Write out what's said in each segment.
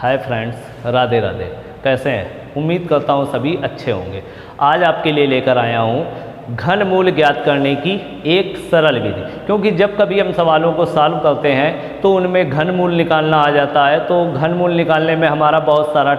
Hi friends, Radhe Radhe. कैसे हैं? उम्मीद करता हूँ सभी अच्छे होंगे। आज आपके लिए लेकर आया हूँ घनमूल ज्ञात करने की एक सरल विधि, क्योंकि जब कभी हम सवालों को सॉल्व करते हैं तो उनमें घनमूल निकालना आ जाता है, तो घनमूल निकालने में हमारा बहुत सारा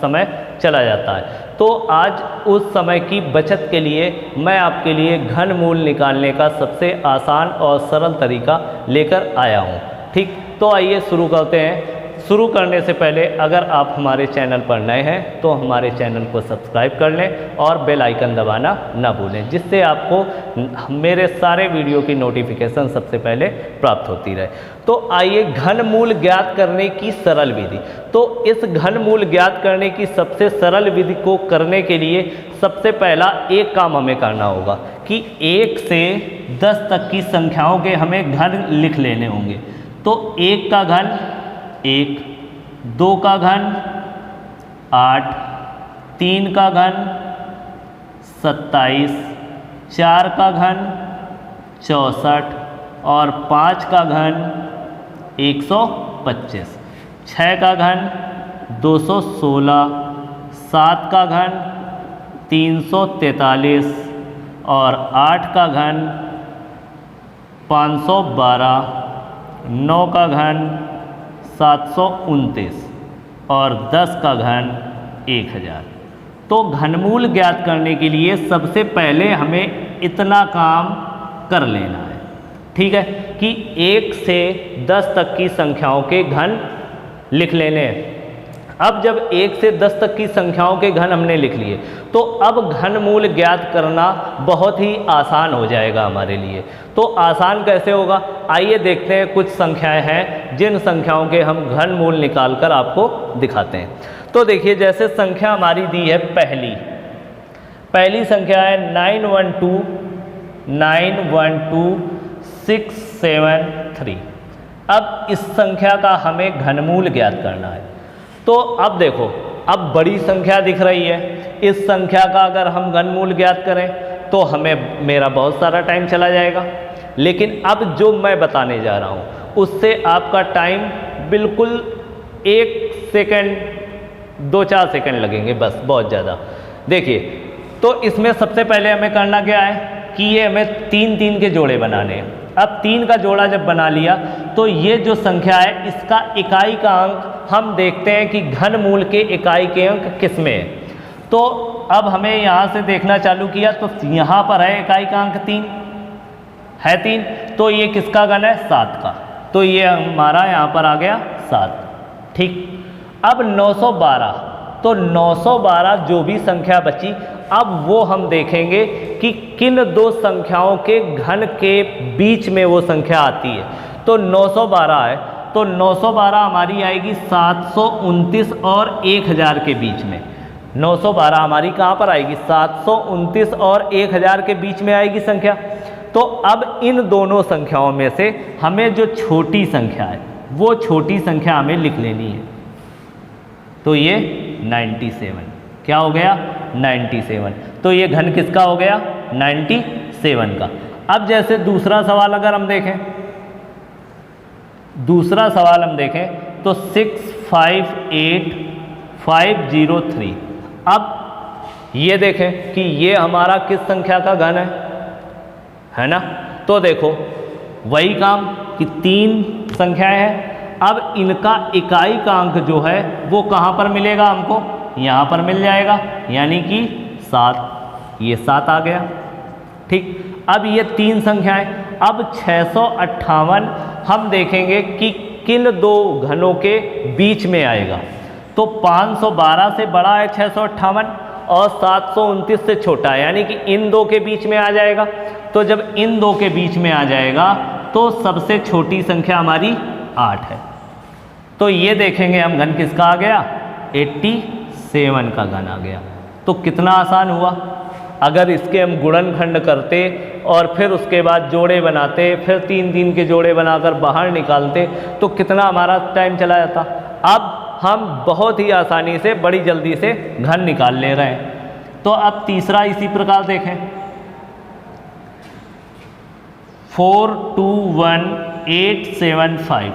समय चला जाता है। तो आज उस समय की बचत के लिए मैं आपके लिए घनमूल निकालने का सबसे आसान और सरल तरीका लेकर आया हूँ। ठीक, तो आइए शुरू करते हैं। शुरू करने से पहले अगर आप हमारे चैनल पर नए हैं तो हमारे चैनल को सब्सक्राइब कर लें और बेल आइकन दबाना ना भूलें, जिससे आपको मेरे सारे वीडियो की नोटिफिकेशन सबसे पहले प्राप्त होती रहे। तो आइए घनमूल ज्ञात करने की सरल विधि। तो इस घनमूल ज्ञात करने की सबसे सरल विधि को करने के लिए सबसे पहला एक काम हमें करना होगा कि 1 से 10 तक की संख्याओं के हमें घन लिख लेने होंगे। तो 1 का घन 1, 2 का घन 8, 3 का घन 27, 4 का घन 64 और 5 का घन 125, 6 का घन 216, 7 का घन 343 और 8 का घन 512, 9 का घन 729 और 10 का घन 1000। तो घनमूल ज्ञात करने के लिए सबसे पहले हमें इतना काम कर लेना है, ठीक है, कि 1 से 10 तक की संख्याओं के घन लिख लेने हैं। अब जब 1 से 10 तक की संख्याओं के घन हमने लिख लिए तो अब घनमूल ज्ञात करना बहुत ही आसान हो जाएगा हमारे लिए। तो आसान कैसे होगा, आइए देखते हैं। कुछ संख्याएं हैं जिन संख्याओं के हम घनमूल निकाल कर आपको दिखाते हैं। तो देखिए, जैसे संख्या हमारी दी है पहली संख्या है 912673। अब इस संख्या का हमें घनमूल ज्ञात करना है। तो अब देखो, अब बड़ी संख्या दिख रही है, इस संख्या का अगर हम घनमूल ज्ञात करें तो मेरा बहुत सारा टाइम चला जाएगा। लेकिन अब जो मैं बताने जा रहा हूँ उससे आपका टाइम बिल्कुल 1 सेकंड 2-4 सेकंड लगेंगे, बस, बहुत ज़्यादा। देखिए, तो इसमें सबसे पहले हमें करना क्या है कि ये हमें 3-3 के जोड़े बनाने हैं। अब 3 का जोड़ा जब बना लिया तो ये जो संख्या है इसका इकाई का अंक हम देखते हैं कि घनमूल के इकाई के अंक किस में है। तो अब हमें यहाँ से देखना चालू किया तो यहाँ पर है इकाई का अंक 3 है, 3, तो ये किसका घन है? 7 का। तो ये हमारा यहाँ पर आ गया 7। ठीक, अब 912, तो 912 जो भी संख्या बची अब वो हम देखेंगे कि किन दो संख्याओं के घन के बीच में वो संख्या आती है। तो 912 है, तो 912 हमारी आएगी 729 और 1000 के बीच में। 912 हमारी कहाँ पर आएगी? 729 और 1000 के बीच में आएगी संख्या। तो अब इन दोनों संख्याओं में से हमें जो छोटी संख्या है वो छोटी संख्या हमें लिख लेनी है। तो ये 97, क्या हो गया? 97। तो ये घन किसका हो गया? 97 का। अब जैसे दूसरा सवाल अगर हम देखें, तो 658503। अब ये देखें कि ये हमारा किस संख्या का घन है ना? तो देखो, वही काम कि 3 संख्याएं हैं। अब इनका इकाई का अंक जो है वो कहाँ पर मिलेगा हमको? यहाँ पर मिल जाएगा, यानी कि 7। ये 7 आ गया। ठीक, अब ये 3 संख्याएं। अब 658 हम देखेंगे कि किन दो घनों के बीच में आएगा। तो 512 से बड़ा है 658 और 729 से छोटा है, यानी कि इन दो के बीच में आ जाएगा। तो जब इन दो के बीच में आ जाएगा तो सबसे छोटी संख्या हमारी 8 है। तो ये देखेंगे हम घन किसका आ गया? 87 का घन आ गया। तो कितना आसान हुआ। अगर इसके हम गुणनखंड करते और फिर उसके बाद जोड़े बनाते, फिर 3-3 के जोड़े बनाकर बाहर निकालते तो कितना हमारा टाइम चला जाता। अब हम बहुत ही आसानी से, बड़ी जल्दी से घन निकाल ले रहे हैं। तो अब तीसरा इसी प्रकार देखें, 421875।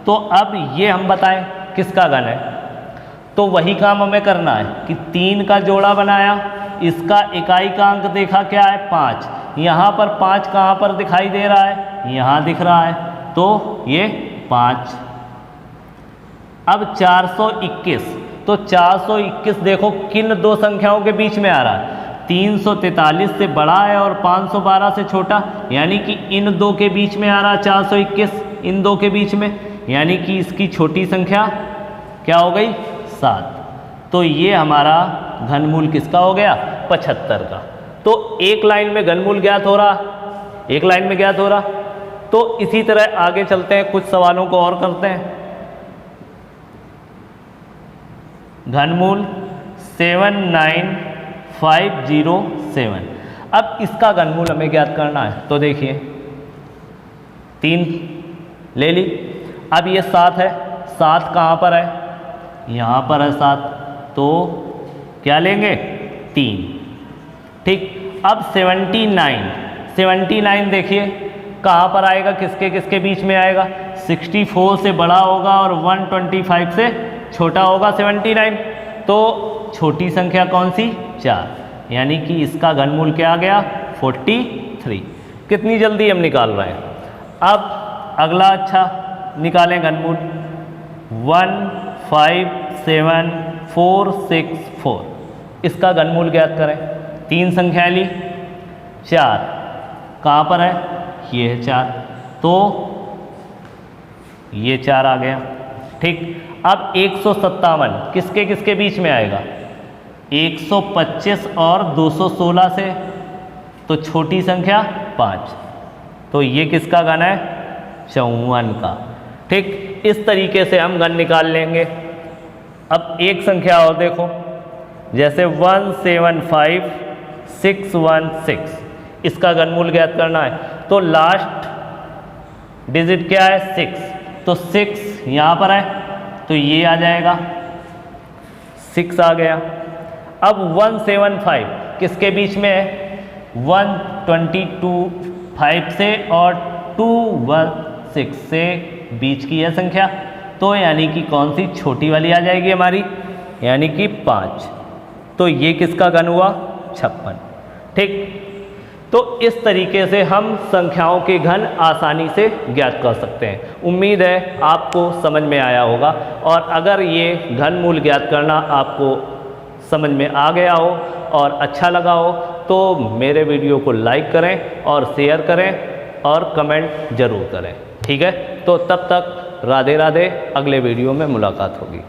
तो अब ये हम बताएं किसका घन है? तो वही काम हमें करना है कि 3 का जोड़ा बनाया, इसका इकाई का अंक देखा क्या है 5, यहाँ पर 5 कहाँ पर दिखाई दे रहा है, यहाँ दिख रहा है, तो ये 5। अब 421, तो 421 देखो किन दो संख्याओं के बीच में आ रहा है, 343 से बड़ा है और 512 से छोटा, यानी कि इन दो के बीच में आ रहा है 421, इन दो के बीच में, यानी कि इसकी छोटी संख्या क्या हो गई 7। तो ये हमारा घनमूल किसका हो गया 75 का। तो एक लाइन में घनमूल ज्ञात हो रहा, एक लाइन में ज्ञात हो रहा। तो इसी तरह आगे चलते हैं, कुछ सवालों को और करते हैं। घनमूल 79507, अब इसका घनमूल हमें ज्ञात करना है। तो देखिए 3 ले ली, अब ये 7 है, 7 कहाँ पर है, यहाँ पर है 7, तो क्या लेंगे 3। ठीक, अब 79 देखिए कहाँ पर आएगा, किसके किसके बीच में आएगा, 64 से बड़ा होगा और 125 से छोटा होगा 79, तो छोटी संख्या कौन सी 4, यानी कि इसका घनमूल क्या आ गया 43। कितनी जल्दी हम निकाल रहे हैं। अब अगला अच्छा निकालें घनमूल 157,464, इसका घनमूल ज्ञात करें। 3 संख्या ली, 4 कहाँ पर है, ये है 4, तो ये 4 आ गया। ठीक, अब 157 किसके किसके बीच में आएगा, 125 और 216 से, तो छोटी संख्या 5, तो ये किसका घन है 54 का। ठीक, इस तरीके से हम घन निकाल लेंगे। अब एक संख्या और देखो, जैसे 175616, इसका घनमूल ज्ञात करना है। तो लास्ट डिजिट क्या है 6, तो 6 यहाँ पर है, तो ये आ जाएगा 6 आ गया। अब 175 किसके बीच में है, 122 से और 216 से बीच की यह संख्या, तो यानी कि कौन सी छोटी वाली आ जाएगी हमारी, यानी कि 5, तो ये किसका घन हुआ 56। ठीक, तो इस तरीके से हम संख्याओं के घन आसानी से ज्ञात कर सकते हैं। उम्मीद है आपको समझ में आया होगा, और अगर ये घनमूल ज्ञात करना आपको समझ में आ गया हो और अच्छा लगा हो तो मेरे वीडियो को लाइक करें और शेयर करें और कमेंट ज़रूर करें। ठीक है, तो तब तक राधे राधे, अगले वीडियो में मुलाकात होगी।